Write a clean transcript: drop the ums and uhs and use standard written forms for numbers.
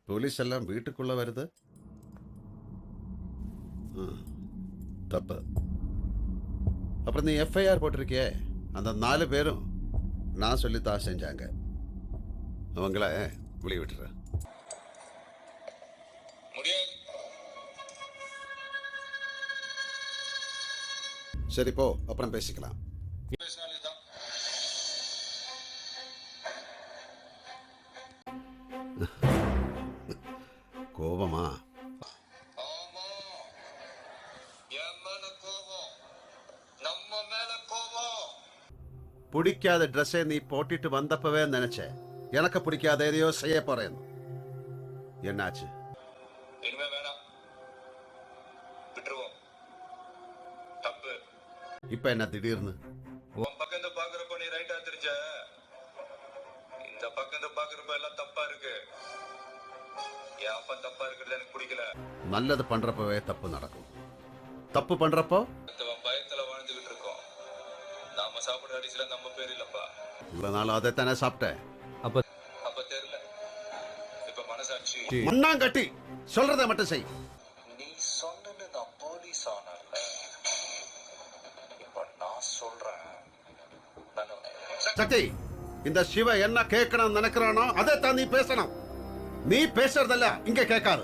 Police எல்லாம் வீட்டுக்குள்ள வருது. தப்பு. அப்புறம் நீ எஃப்ஐஆர் போட்டிருக்கியே, அந்த 4 பேரும் நான் சொல்லித்தான் செஞ்சாங்க. அவங்கள வெளியே விட்டுற முடியாது. சரி போ, அப்புறம் பேசிக்கலாம். பேசினாலேதான் கோபமா? ஆமா, என் மேல கோபம், நம்ம மேல கோபம். பிடிக்காத ட்ரெஸ்ஸை நீ போட்டுட்டு வந்தப்பவே நினைச்சேன் எனக்கு பிடிக்காத எதையோ செய்ய போறேன். என்னாச்சு? இனிமே வேணாம், விட்டுருவோம். தப்பு. இப்ப என்ன திடீர்னு? உன் பக்கம் பாக்குறப்ப நீ ரைட்டா தெரிஞ்ச, இந்த பக்கம் பாக்குறப்ப எல்லாம் தப்பா இருக்கு. என் அப்பன் தப்பா இருக்கிறது எனக்கு பிடிக்கல. நல்லது பண்றப்பவே தப்பு நடக்கும். தப்பு பண்றப்போ மத்தவன் பயத்துல வாழ்ந்துகிட்டு இருக்கோம். நாம சாப்பிடுற அரிசில நம்ம பேர் இல்லப்பா. இவ்வளவு நாள் அதைத்தானே சாப்பிட்டேன். அப்ப தெரியல, இப்ப மனசாட்சி. மண்ணாங்கட்டி சொல்றதை மட்டும் செய். நீ சொன்னது நான் போலீஸ் ஆனல்ல, இப்ப நான் சொல்றேன். சக்தி, இந்த சிவ என்ன கேட்கணும்னு நினைக்கிறானோ அதை தான் நீ பேசணும். நீ பேசுறதல்ல இங்க கேட்காது.